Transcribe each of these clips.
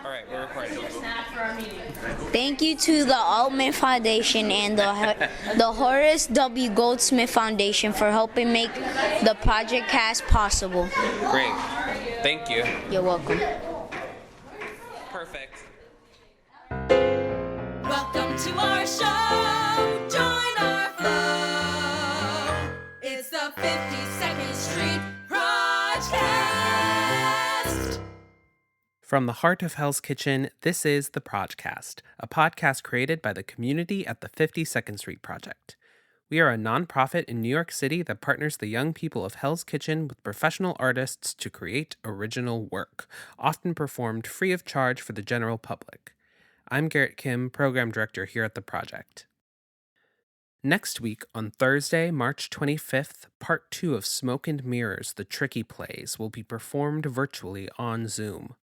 All right, we're recording. Thank you to the Altman Foundation and the Horace W. Goldsmith Foundation for helping make the PROJcast possible. Great. Thank you. You're welcome. Perfect. Welcome to our show. Join our flow. It's the 52nd Street PROJcast. From the heart of Hell's Kitchen, this is the PROJcast, a podcast created by the community at the 52nd Street Project. We are a nonprofit in New York City that partners the young people of Hell's Kitchen with professional artists to create original work, often performed free of charge for the general public. I'm Garrett Kim, Program Director here at the project. Next week, on Thursday, March 25th, Part 2 of Smoke and Mirrors, The Tricky Plays, will be performed virtually on Zoom.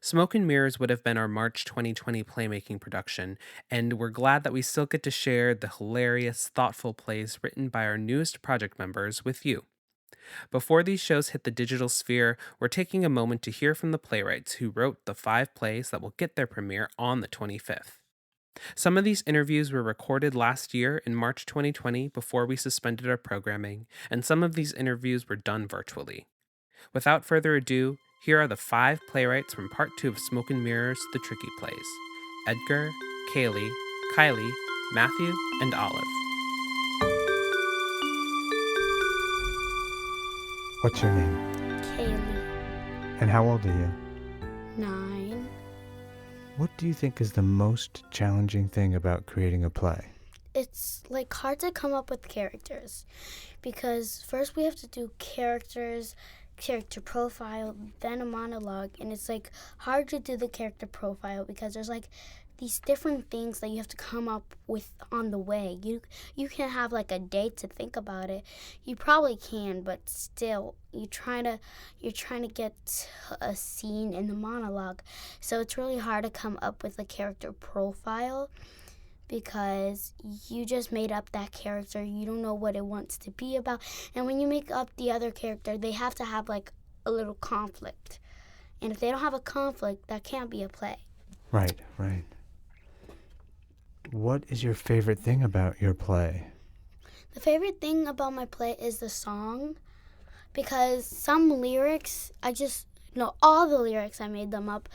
Smoke and Mirrors would have been our March 2020 Playmaking production, and we're glad that we still get to share the hilarious, thoughtful plays written by our newest project members with you. Before these shows hit the digital sphere, we're taking a moment to hear from the playwrights who wrote the 5 plays that will get their premiere on the 25th. Some of these interviews were recorded last year in March 2020 before we suspended our programming, and some of these interviews were done virtually. Without further ado, here are the 5 playwrights from Part 2 of Smoke and Mirrors, The Tricky Plays: Edgar, Khailey, Kylie, Matthew, and Olive. What's your name? Kaylee, And how old are you? 9. What do you think is the most challenging thing about creating a play? It's like hard to come up with characters because first we have to do character profile, then a monologue, and it's like hard to do the character profile because there's like these different things that you have to come up with on the way. You can have like a day to think about it. You probably can, but still you're trying to get a scene in the monologue. So it's really hard to come up with a character profile because you just made up that character. You don't know what it wants to be about. And when you make up the other character, they have to have like a little conflict. And if they don't have a conflict, that can't be a play. Right. What is your favorite thing about your play? The favorite thing about my play is the song because some lyrics, all the lyrics I made them up,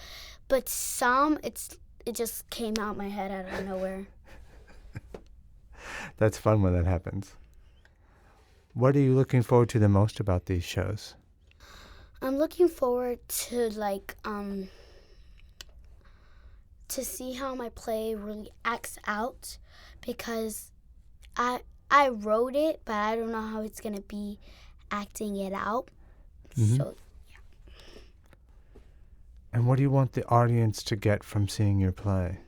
but some it just came out my head out of nowhere. That's fun when that happens. What are you looking forward to the most about these shows? I'm looking forward to to see how my play really acts out because I wrote it, but I don't know how it's going to be acting it out. Mm-hmm. So, yeah. And what do you want the audience to get from seeing your play?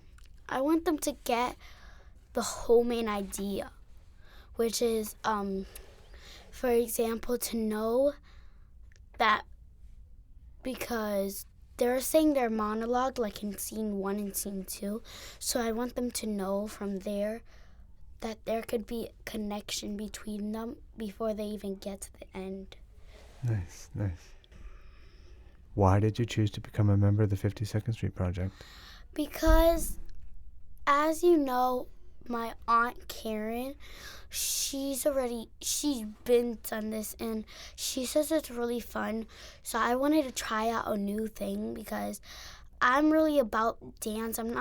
I want them to get the whole main idea, which is, for example, to know that because they're saying their monologue like in scene 1 and scene 2, so I want them to know from there that there could be a connection between them before they even get to the end. Nice. Why did you choose to become a member of the 52nd Street Project? Because, as you know, my Aunt Karen, she's been done this and she says it's really fun. So I wanted to try out a new thing because I'm really about dance. I'm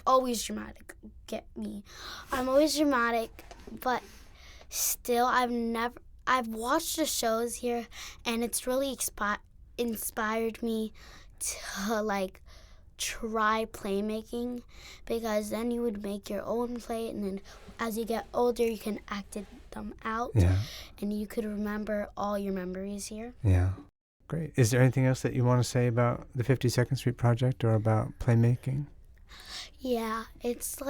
always dramatic. Get me. I'm always dramatic, but still I've watched the shows here and it's really inspired me to try playmaking because then you would make your own play and then as you get older you can act them out and you could remember all your memories here. Yeah. Great. Is there anything else that you want to say about the 52nd Street Project or about playmaking? Yeah, it's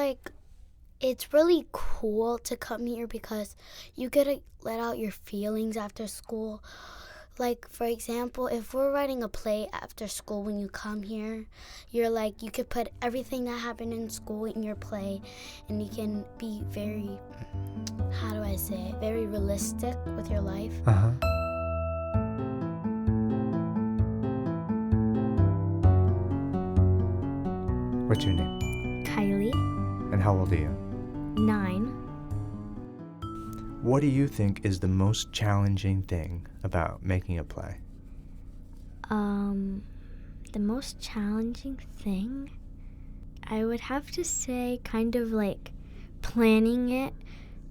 really cool to come here because you get to let out your feelings after school. Like, for example, if we're writing a play after school when you come here, you could put everything that happened in school in your play, and you can be very, very realistic with your life. Uh-huh. What's your name? Kylie, And how old are you? 9. What do you think is the most challenging thing about making a play? The most challenging thing, I would have to say kind of like planning it,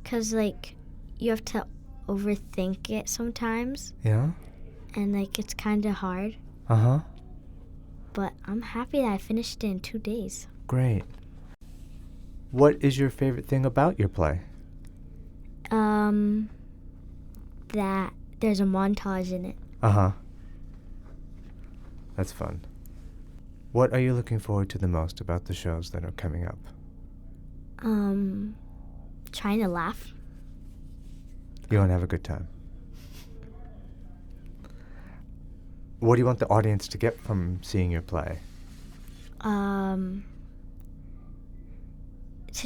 because like you have to overthink it sometimes, Yeah? and like it's kind of hard, Uh-huh. but I'm happy that I finished it in 2 days. Great. What is your favorite thing about your play? That there's a montage in it. Uh-huh. That's fun. What are you looking forward to the most about the shows that are coming up? Trying to laugh. You want to have a good time. What do you want the audience to get from seeing your play? To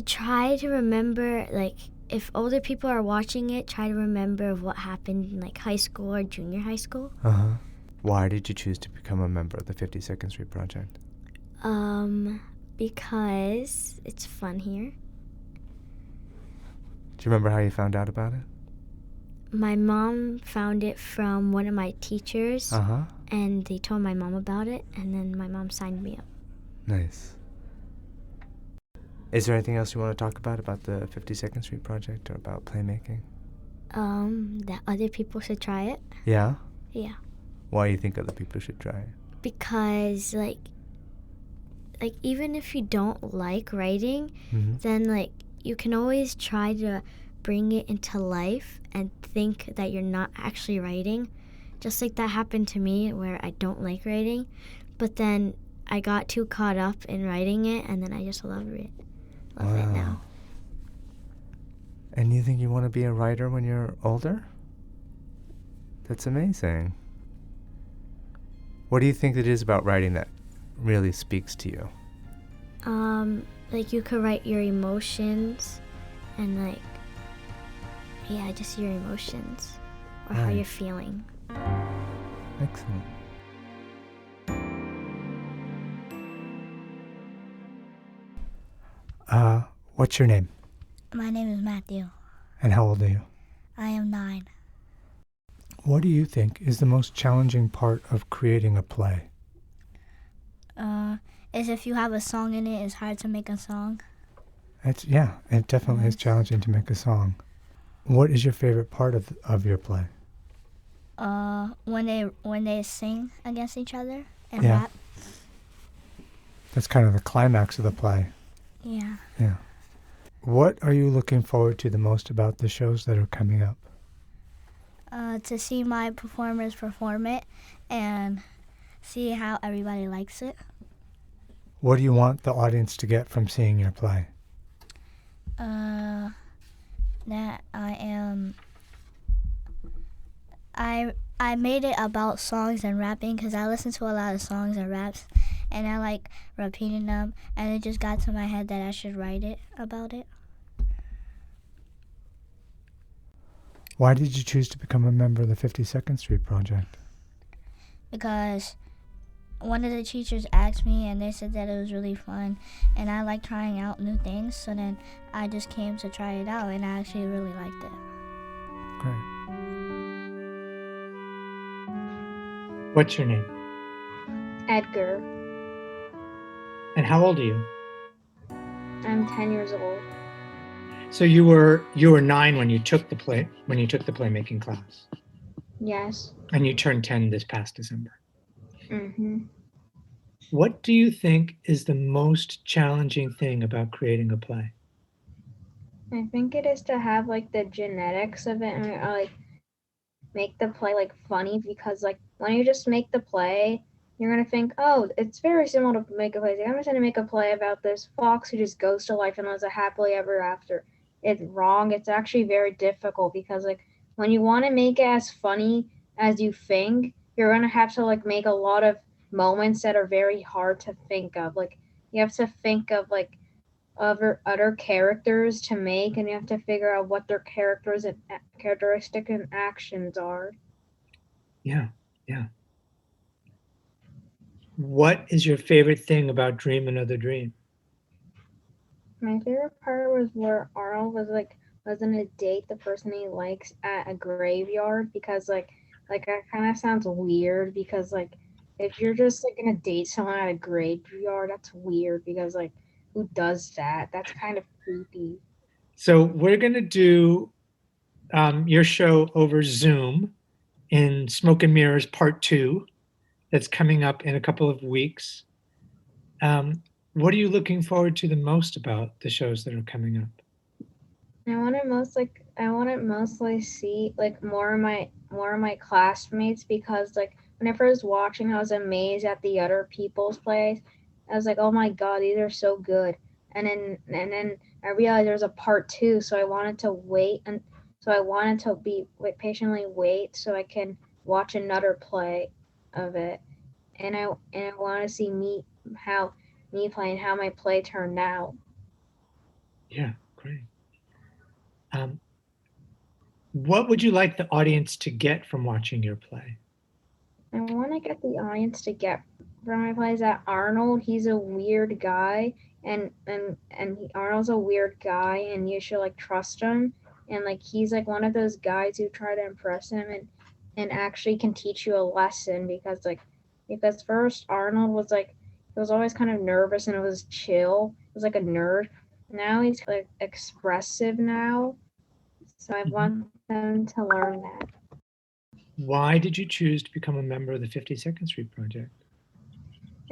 try to remember, like, if older people are watching it, try to remember of what happened in like high school or junior high school. Uh-huh. Why did you choose to become a member of the 52nd Street Project? Because it's fun here. Do you remember how you found out about it? My mom found it from one of my teachers, Uh-huh. and they told my mom about it, and then my mom signed me up. Nice. Is there anything else you want to talk about the 52nd Street Project or about playmaking? That other people should try it. Yeah? Yeah. Why do you think other people should try it? Because like even if you don't like writing, Mm-hmm. then like you can always try to bring it into life and think that you're not actually writing. Just like that happened to me where I don't like writing, but then I got too caught up in writing it, and then I just love it now. And you think you want to be a writer when you're older? That's amazing. What do you think it is about writing that really speaks to you? Like you could write your emotions and like, yeah, just your emotions or how Right. you're feeling. Excellent. What's your name? My name is Matthew. And how old are you? I am 9. What do you think is the most challenging part of creating a play? Is if you have a song in it, it's hard to make a song. It definitely is challenging to make a song. What is your favorite part of your play? When they sing against each other and Yeah. rap. That's kind of the climax of the play. Yeah. Yeah. What are you looking forward to the most about the shows that are coming up? To see my performers perform it and see how everybody likes it. What do you want the audience to get from seeing your play? That I made it about songs and rapping because I listen to a lot of songs and raps, and I like repeating them, and it just got to my head that I should write it about it. Why did you choose to become a member of the 52nd Street Project? Because one of the teachers asked me, and they said that it was really fun, and I like trying out new things, so then I just came to try it out, and I actually really liked it. Great. What's your name? Edgar. And how old are you? I'm 10 years old. So you were 9 when you took the playmaking class, Yes. and you turned 10 this past December. Mm-hmm. What do you think is the most challenging thing about creating a play? I think it is to have like the genetics of it and like make the play like funny, because like when you just make the play, you're gonna think, oh, it's very similar to make a play. I'm just gonna make a play about this fox who just goes to life and lives a happily ever after. It's wrong. It's actually very difficult, because like when you want to make it as funny as you think, you're gonna have to like make a lot of moments that are very hard to think of. Like you have to think of like other characters to make, and you have to figure out what their characteristic and actions are. Yeah. What is your favorite thing about Dream Another Dream? My favorite part was where Arnold was gonna date the person he likes at a graveyard because that kind of sounds weird because if you're just gonna date someone at a graveyard, that's weird because who does that? That's kind of creepy. So we're going to do your show over Zoom in Smoke and Mirrors Part 2 that's coming up in a couple of weeks. What are you looking forward to the most about the shows that are coming up? I want to mostly see more of my classmates because when I first watching I was amazed at the other people's plays. I was like, oh my god, these are so good. And then I realized there was a part 2, so I wanted to patiently wait so I can watch another play of it. And I want to see me playing how my play turned out. Yeah, great. What would you like the audience to get from watching your play? I want to get the audience to get from my plays that Arnold, he's a weird guy, and Arnold's a weird guy, and you should trust him, and he's one of those guys who try to impress him and actually can teach you a lesson because first Arnold was he was always kind of nervous and it was chill. It was like a nerd. Now he's expressive now, so I want them to learn that. Why did you choose to become a member of the 52nd Street Project?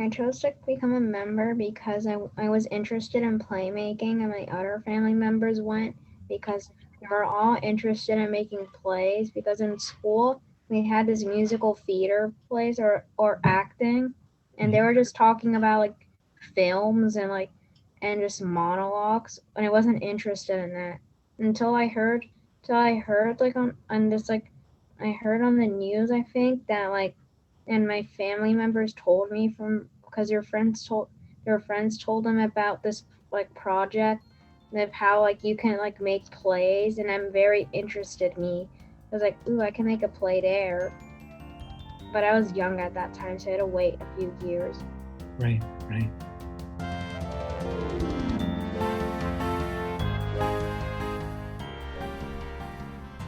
I chose to become a member because I was interested in playmaking, and my other family members went because they were all interested in making plays. Because in school we had this musical theater plays or acting, and they were just talking about films and just monologues, and I wasn't interested in that until I heard I heard on the news, I think, that and my family members told me because their friends told them about this project of how you can make plays, and I'm very interested in me. I was like, ooh, I can make a play there. But I was young at that time, so I had to wait a few years. Right.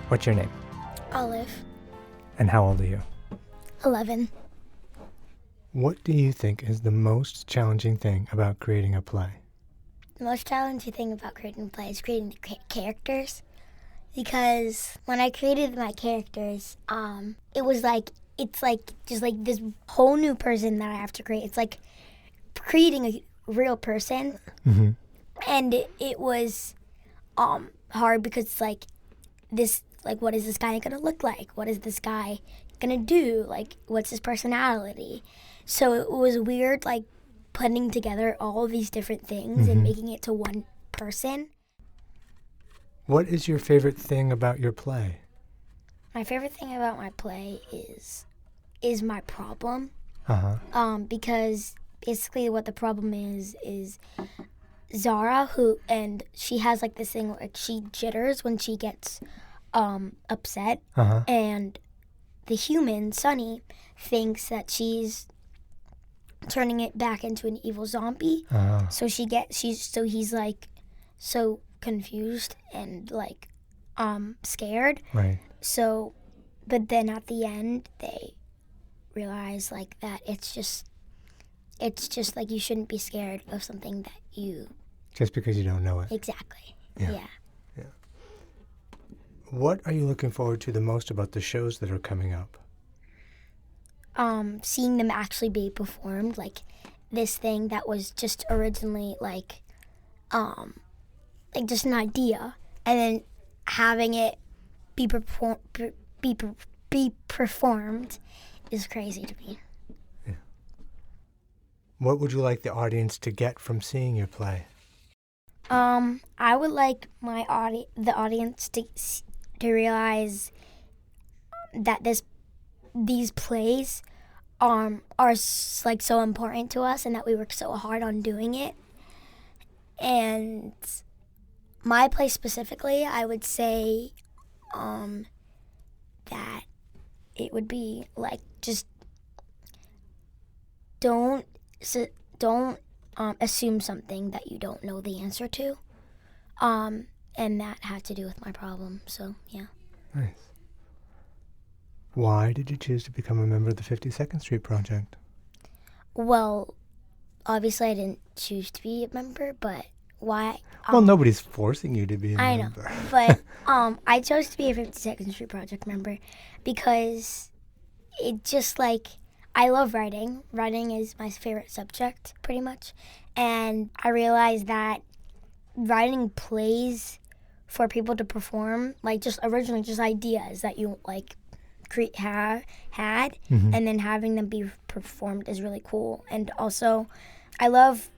What's your name? Olive, And how old are you? 11. What do you think is the most challenging thing about creating a play? The most challenging thing about creating a play is creating the characters. Because when I created my characters, it was just this whole new person that I have to create. It's like creating a real person. Mm-hmm. And it was hard because what is this guy gonna look like? What is this guy gonna do? What's his personality? So it was weird, putting together all of these different things and making it to one person. What is your favorite thing about your play? My favorite thing about my play is my problem. Because basically what the problem is Zara, and she has this thing where she jitters when she gets upset, and the human Sunny thinks that she's turning it back into an evil zombie. So he's so confused and scared. Right. So, but then at the end they realize that it's just you shouldn't be scared of something that you Just because you don't know it. exactly. Yeah. What are you looking forward to the most about the shows that are coming up? Seeing them actually be performed, this thing that was just originally just an idea, and then having it be performed is crazy to me. Yeah. What would you like the audience to get from seeing your play? I would like the audience to realize that these plays are so important to us, and that we work so hard on doing it. And my play specifically, I would say that it would be just don't assume something that you don't know the answer to. And that had to do with my problem, so yeah. Nice. Why did you choose to become a member of the 52nd Street Project? Well, obviously I didn't choose to be a member, but why? Well, nobody's forcing you to be a I know, member. but I chose to be a 52nd Street Project member because it just like, I love writing. Writing is my favorite subject, pretty much. And I realized that writing plays for people to perform, like just originally just ideas that you like had, and then having them be performed is really cool. And also, I love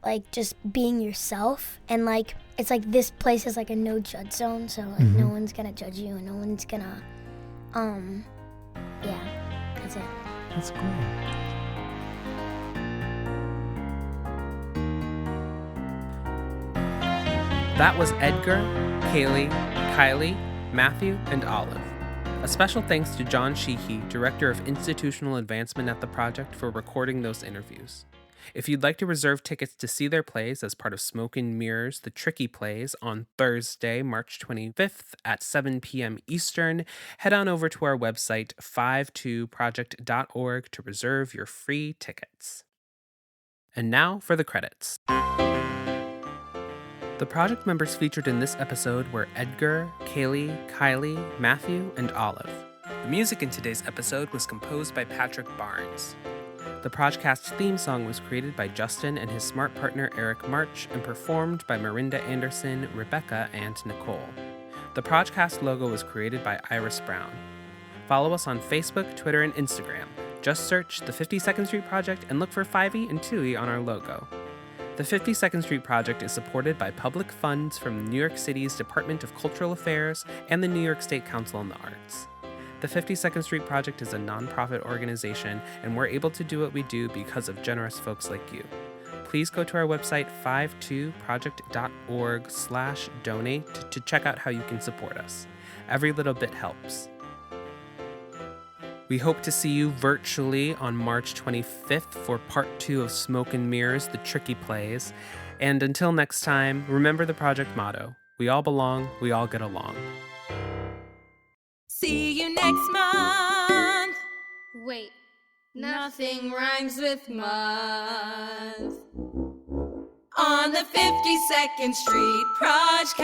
like just being yourself, and like it's like this place is like a no judge zone, so like no one's gonna judge you, and no one's gonna, yeah, that's it. That's great. That was Edgar, Kaylee, Kylie, Matthew, and Olive. A special thanks to John Sheehy, Director of Institutional Advancement at the project, for recording those interviews. If you'd like to reserve tickets to see their plays as part of Smoke and Mirrors, The Tricky Plays, on Thursday, March 25th at 7 p.m. Eastern, head on over to our website, 52project.org, to reserve your free tickets. And now for the credits. The project members featured in this episode were Edgar, Kaylee, Kylie, Matthew, and Olive. The music in today's episode was composed by Patrick Barnes. The PROJcast theme song was created by Justin and his smart partner Eric March and performed by Marinda Anderson, Rebecca, and Nicole. The PROJcast logo was created by Iris Brown. Follow us on Facebook, Twitter, and Instagram. Just search the 52nd Street Project and look for 5e and 2e on our logo. The 52nd Street Project is supported by public funds from New York City's Department of Cultural Affairs and the New York State Council on the Arts. The 52nd Street Project is a nonprofit organization, and we're able to do what we do because of generous folks like you. Please go to our website, 52project.org/donate, to check out how you can support us. Every little bit helps. We hope to see you virtually on March 25th for part 2 of Smoke and Mirrors, The Tricky Plays. And until next time, remember the project motto: we all belong, we all get along. See you next month. Wait, nothing rhymes with month. On the 52nd Street PROJcast.